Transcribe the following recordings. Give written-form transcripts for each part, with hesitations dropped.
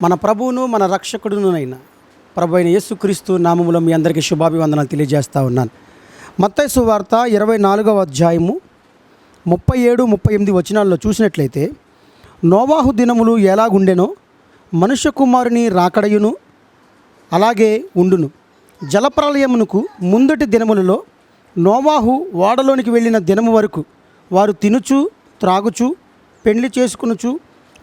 మన ప్రభువును మన రక్షకుడునైన ప్రభు అయిన యేసుక్రీస్తు నామములో మీ అందరికీ శుభాభివందనాలు తెలియజేస్తూ ఉన్నాను. మత్తయి సువార్త 24వ అధ్యాయము 37-38 వచనాల్లో చూసినట్లయితే, నోవాహు దినములు ఎలాగుండెనో మనుష్య కుమారుని రాకడయును అలాగే ఉండును. జలప్రళయమునకు ముందటి దినములలో నోవాహు ఓడలోనికి వెళ్ళిన దినము వరకు వారు తినుచు త్రాగుచు పెండ్లి చేసుకునుచు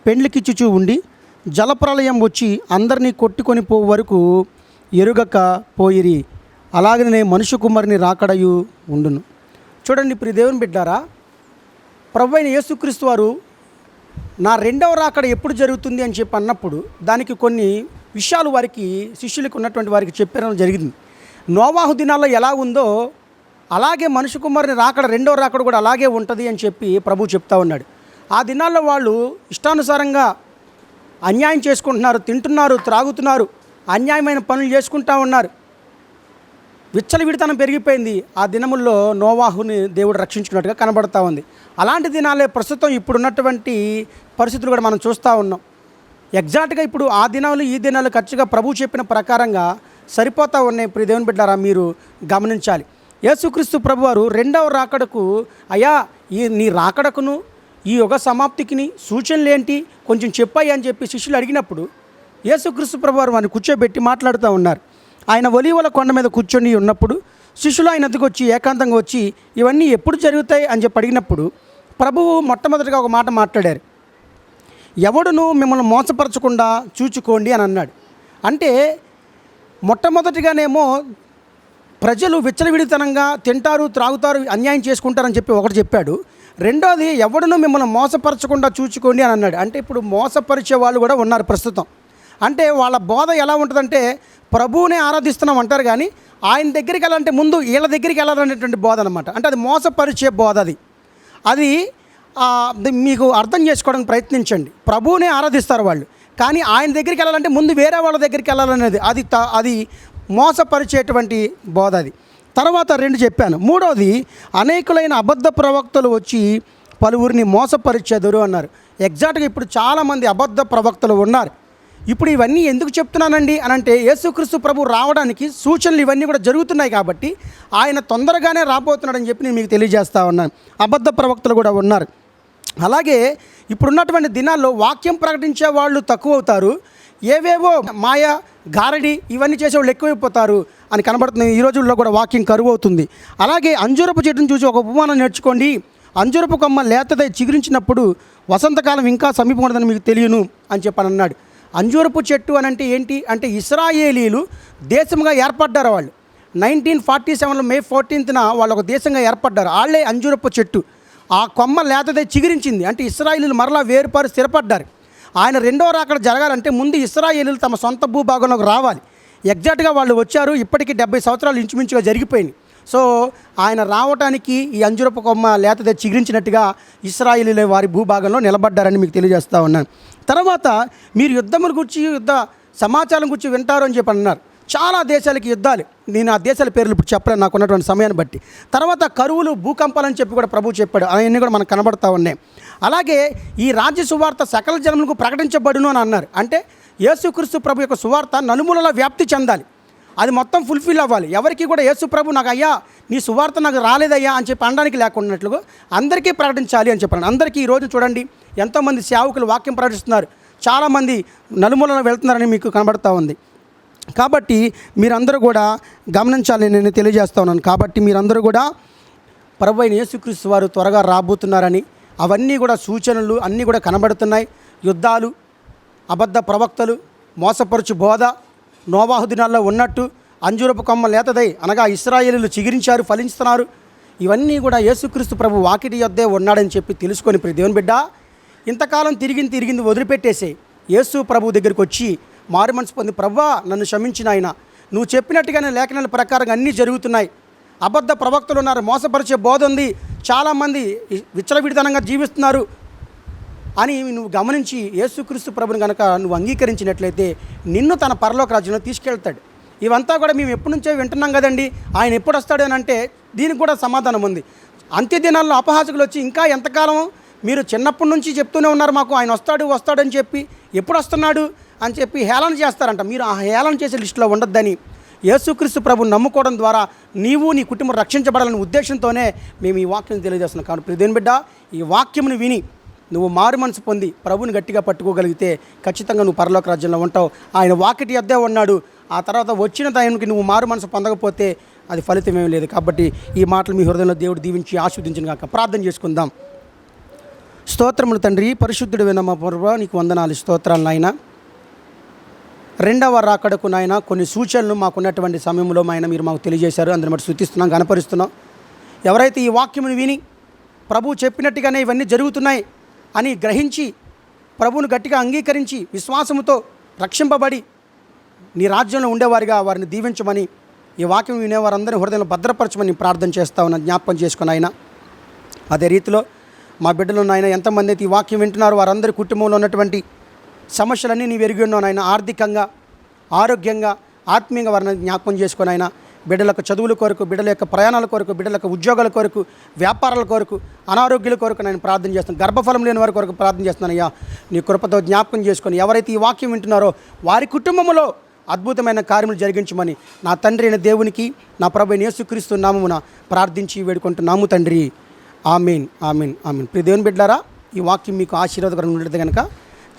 పెండ్లికిచ్చుచూ ఉండి, జలప్రళయం వచ్చి అందరినీ కొట్టుకొని పోవు వరకు ఎరుగక పోయిరి. అలాగనే మనుష్య కుమారుని రాకడయు ఉండును. చూడండి ప్రియ దేవుని బిడ్డారా, ప్రభు అయిన యేసుక్రీస్తు వారు నా రెండవ రాకడ ఎప్పుడు జరుగుతుంది అని చెప్పి అన్నప్పుడు దానికి కొన్ని విషయాలు వారికి శిష్యులకు ఉన్నటువంటి వారికి చెప్పడం జరిగింది. నోవాహు దినాల్లో ఎలా ఉందో అలాగే మనుష్య కుమారుని రాకడ రెండవ రాకడ కూడా అలాగే ఉంటుంది అని చెప్పి ప్రభు చెప్తా ఉన్నాడు. ఆ దినాల్లో వాళ్ళు ఇష్టానుసారంగా అన్యాయం చేసుకుంటున్నారు, తింటున్నారు, త్రాగుతున్నారు, అన్యాయమైన పనులు చేసుకుంటూ ఉన్నారు. విచ్చలవిడితనం పెరిగిపోయింది. ఆ దినముల్లో నోవాహుని దేవుడు రక్షించుకున్నట్టుగా కనబడతా ఉంది. అలాంటి దినాలే ప్రస్తుతం ఇప్పుడున్నటువంటి పరిస్థితులు కూడా మనం చూస్తూ ఉన్నాం. ఎగ్జాక్ట్గా ఇప్పుడు ఆ దినాలు ఈ దినాలు ఖర్చుగా ప్రభు చెప్పిన ప్రకారంగా సరిపోతూ ఉన్నాయి. ప్రియ దేవుని బిడ్డారా, మీరు గమనించాలి. యేసుక్రీస్తు ప్రభువారు రెండవ రాకడకు, అయ్యా నీ రాకడకును ఈ యుగ సమాప్తికి సూచనలు ఏంటి కొంచెం చెప్పాయి అని చెప్పి శిష్యులు అడిగినప్పుడు యేసుక్రీస్తు ప్రభువారు వారిని కూర్చోబెట్టి మాట్లాడుతూ ఉన్నారు. ఆయన ఒలీవల కొండ మీద కూర్చొని ఉన్నప్పుడు శిష్యులు ఆయన ఎదుగు వచ్చి ఏకాంతంగా వచ్చి ఇవన్నీ ఎప్పుడు జరుగుతాయి అని చెప్పి అడిగినప్పుడు ప్రభువు మొట్టమొదటిగా ఒక మాట మాట్లాడారు. ఎవడును మిమ్మల్ని మోసపరచకుండా చూచుకోండి అని అన్నాడు. అంటే మొట్టమొదటిగానేమో ప్రజలు విచ్చలవిడితనంగా తింటారు, త్రాగుతారు, అన్యాయం చేసుకుంటారని చెప్పి ఒకటి చెప్పాడు. రెండోది, ఎవడును మిమ్మల్ని మోసపరచకుండా చూచుకోండి అని అన్నాడు. అంటే ఇప్పుడు మోసపరిచే వాళ్ళు కూడా ఉన్నారు ప్రస్తుతం. అంటే వాళ్ళ బోధ ఎలా ఉంటుందంటే, ప్రభువునే ఆరాధిస్తున్నాం అంటారు కానీ ఆయన దగ్గరికి వెళ్ళాలంటే ముందు వీళ్ళ దగ్గరికి వెళ్ళాలనేటువంటి బోధ అనమాట. అంటే అది మోసపరిచే బోధ. అది మీకు అర్థం చేసుకోవడానికి ప్రయత్నించండి. ప్రభువునే ఆరాధిస్తారు వాళ్ళు, కానీ ఆయన దగ్గరికి వెళ్ళాలంటే ముందు వేరే వాళ్ళ దగ్గరికి వెళ్ళాలనేది అది మోసపరిచేటువంటి బోధ. అది తర్వాత రెండు చెప్పాను. మూడవది, అనేకులైన అబద్ధ ప్రవక్తలు వచ్చి పలువురిని మోసపరిచెదరు అన్నారు. ఎగ్జాక్ట్గా ఇప్పుడు చాలామంది అబద్ధ ప్రవక్తలు ఉన్నారు. ఇప్పుడు ఇవన్నీ ఎందుకు చెప్తున్నానండి అని అంటే, యేసుక్రీస్తు ప్రభు రావడానికి సూచనలు ఇవన్నీ కూడా జరుగుతున్నాయి కాబట్టి ఆయన తొందరగానే రాబోతున్నాడని చెప్పి నేను మీకు తెలియజేస్తా ఉన్నాను. అబద్ధ ప్రవక్తలు కూడా ఉన్నారు. అలాగే ఇప్పుడున్నటువంటి దినాల్లో వాక్యం ప్రకటించే వాళ్ళు తక్కువ అవుతారు, ఏవేవో మాయ గారడి ఇవన్నీ చేసేవాళ్ళు ఎక్కువైపోతారు అని కనబడుతుంది. ఈ రోజుల్లో కూడా వాక్యం కరువు అవుతుంది. అలాగే అంజూరపు చెట్టును చూసి ఒక ఉపమానం నేర్చుకోండి. అంజూరపు కొమ్మ లేతదై చిగురించినప్పుడు వసంతకాలం ఇంకా సమీపమని మీకు తెలియను అని చెప్పని అన్నాడు. అంజూరపు చెట్టు అని అంటే ఏంటి అంటే, ఇశ్రాయేలీలు దేశంగా ఏర్పడ్డారు. వాళ్ళు 1947లో May 14న వాళ్ళు ఒక దేశంగా ఏర్పడ్డారు. వాళ్ళే అంజూరపు చెట్టు. ఆ కొమ్మ లేతదై చిగురించింది అంటే ఇశ్రాయేలీలు మరలా వేరుపారు స్థిరపడ్డారు. ఆయన రెండో రాకడ జరగాలంటే ముందు ఇశ్రాయేలీలు తమ సొంత భూభాగంలోకి రావాలి. ఎగ్జాక్ట్గా వాళ్ళు వచ్చారు. ఇప్పటికీ 70 సంవత్సరాలు ఇంచుమించుగా జరిగిపోయింది. సో ఆయన రావడానికి ఈ అంజురపు కొమ్మ లేతదే చిగురించినట్టుగా ఇశ్రాయేలీలే వారి భూభాగంలో నిలబడ్డారని మీకు తెలియజేస్తూ ఉన్నాను. తర్వాత మీరు యుద్ధముల గురించి, యుద్ధ సమాచారం గురించి వింటారు అని చెప్పి అన్నారు. చాలా దేశాలకి యుద్ధాలు. నేను ఆ దేశాల పేర్లు ఇప్పుడు చెప్పలేను నాకు ఉన్నటువంటి సమయాన్ని బట్టి. తర్వాత కరువులు, భూకంపాలని చెప్పి కూడా ప్రభు చెప్పాడు. అవన్నీ కూడా మనకు కనబడతా ఉన్నాయి. అలాగే ఈ రాజ్య సువార్త సకల జనములకు ప్రకటించబడును అని అన్నారు. అంటే యేసుక్రీస్తు ప్రభు యొక్క సువార్త నలుమూలలా వ్యాప్తి చెందాలి, అది మొత్తం ఫుల్ఫిల్ అవ్వాలి. ఎవరికి కూడా యేసు ప్రభు నాకు అయ్యా నీ సువార్త నాకు రాలేదయ్యా అని చెప్పి అనడానికి లేకున్నట్లుగా అందరికీ ప్రకటించాలి అని చెప్పాను. అందరికీ ఈరోజు చూడండి ఎంతోమంది సేవకులు వాక్యం ప్రకటిస్తున్నారు, చాలామంది నలుమూలలో వెళ్తున్నారని మీకు కనబడతా ఉంది. కాబట్టి మీరందరూ కూడా గమనించాలని నేను తెలియజేస్తా ఉన్నాను. కాబట్టి మీరందరూ కూడా ప్రభు అయిన యేసుక్రీస్తు వారు త్వరగా రాబోతున్నారని, అవన్నీ కూడా సూచనలు అన్నీ కూడా కనబడుతున్నాయి. యుద్ధాలు, అబద్ధ ప్రవక్తలు, మోసపరుచు బోధ నోవాహు దినాల్లో ఉన్నట్టు అంజూరపు కొమ్మ లేతదై అనగా ఇశ్రాయేలీలు చిగురించారు, ఫలిస్తున్నారు. ఇవన్నీ కూడా యేసుక్రీస్తు ప్రభు వాకిటి యొద్దే ఉన్నాడని చెప్పి తెలుసుకొని ప్రియ దేవుని బిడ్డ, ఇంతకాలం తిరిగింది వదిలిపెట్టేసే యేసు ప్రభు దగ్గరికి వచ్చి మారు మనసు పొంది, ప్రభువా నన్ను క్షమించిన ఆయన, నువ్వు చెప్పినట్టుగానే లేఖనాల ప్రకారంగా అన్నీ జరుగుతున్నాయి, అబద్ధ ప్రవక్తలు ఉన్నారు, మోసపరిచే బోధ ఉంది, చాలామంది విచ్చలవిడితనంగా జీవిస్తున్నారు అని నువ్వు గమనించి యేసుక్రీస్తు ప్రభుని కనుక నువ్వు అంగీకరించినట్లయితే నిన్ను తన పరలోక రాజ్యంలో తీసుకెళ్తాడు. ఇవంతా కూడా మేము ఎప్పటి నుంచో వింటున్నాం కదండి, ఆయన ఎప్పుడు వస్తాడు అని అంటే దీనికి కూడా సమాధానం ఉంది. అంత్య దినాల్లో అపహాసకులు వచ్చి ఇంకా ఎంతకాలం మీరు చిన్నప్పటి నుంచి చెప్తూనే ఉన్నారు మాకు ఆయన వస్తాడు అని చెప్పి, ఎప్పుడు వస్తున్నాడు అని చెప్పి హేళన చేస్తారంట. మీరు ఆ హేళన చేసే లిస్టులో ఉండొద్దని, యేసుక్రీస్తు ప్రభుని నమ్ముకోవడం ద్వారా నీవు నీ కుటుంబం రక్షించబడాలనే ఉద్దేశంతోనే మేము ఈ వాక్యం తెలియజేస్తున్నాం. కాబట్టి ప్రియ దేవుని బిడ్డ, ఈ వాక్యమును విని నువ్వు మారు మనసు పొంది ప్రభుని గట్టిగా పట్టుకోగలిగితే ఖచ్చితంగా నువ్వు పరలోక రాజ్యంలో ఉంటావు. ఆయన వాకిటి వద్దే ఉన్నాడు. ఆ తర్వాత వచ్చిన టైంకి నువ్వు మారు మనసు పొందకపోతే అది ఫలితమేమీ లేదు. కాబట్టి ఈ మాటలు మీ హృదయంలో దేవుడు దీవించి ఆశీర్వదించిన కాక. ప్రార్థన చేసుకుందాం. స్తోత్రములు తండ్రి, పరిశుద్ధుడు విన్న మా ప్రభువా, నీకు వందనాలు, స్తోత్రాలు నాయన. రెండవ రాకడకు నాయన కొన్ని సూచనలు మాకున్నటువంటి సమయంలో ఆయన మీరు మాకు తెలియజేశారు. అందరిని బట్టి స్తుతిస్తున్నాం, గణపరుస్తున్నాం. ఎవరైతే ఈ వాక్యమును విని ప్రభువు చెప్పినట్టుగానే ఇవన్నీ జరుగుతున్నాయి అని గ్రహించి ప్రభువును గట్టిగా అంగీకరించి విశ్వాసముతో రక్షింపబడి నీ రాజ్యంలో ఉండేవారిగా వారిని దీవించమని, ఈ వాక్యం వినేవారందరినీ హృదయంలో భద్రపరచమని ప్రార్థన చేస్తా ఉన్న జ్ఞాపకం చేసుకుని ఆయన. అదే రీతిలో మా బిడ్డలు నాయన ఎంతమంది అయితే ఈ వాక్యం వింటున్నారో వారందరి కుటుంబంలో ఉన్నటువంటి సమస్యలన్నీ నీవు ఎరిగి ఉన్నావు నాయన. ఆర్థికంగా, ఆరోగ్యంగా, ఆత్మీయంగా వారిని జ్ఞాపకం చేసుకుని ఆయన. బిడ్డలకు చదువుల కొరకు, బిడ్డల యొక్క ప్రయాణాల కొరకు, బిడ్డలకు ఉద్యోగాల కొరకు, వ్యాపారాల కొరకు, అనారోగ్యాల కొరకు నేను ప్రార్థన చేస్తాను. గర్భఫలం లేని వారి కొరకు ప్రార్థన చేస్తున్నాను అయ్యా. నీ కృపతో జ్ఞాపకం చేసుకొని ఎవరైతే ఈ వాక్యం వింటున్నారో వారి కుటుంబంలో అద్భుతమైన కార్యములు జరిగించమని నా తండ్రి అయిన దేవునికి, నా ప్రభువైన యేసుక్రీస్తు నామమున ప్రార్థించి వేడుకుంటున్నాము తండ్రి. ఆమేన్, ఆమేన్, ఆమేన్. ప్రియ దేవుని బిడ్డలారా, ఈ వాక్యం మీకు ఆశీర్వాదకరంగా ఉండేది కనుక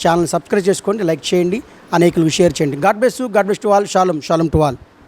ఛానల్ సబ్స్క్రైబ్ చేసుకోండి, లైక్ చేయండి, అనేకులకు షేర్ చేయండి. God bless you, God bless to all. షాሎም, షాሎም టు ఆల్.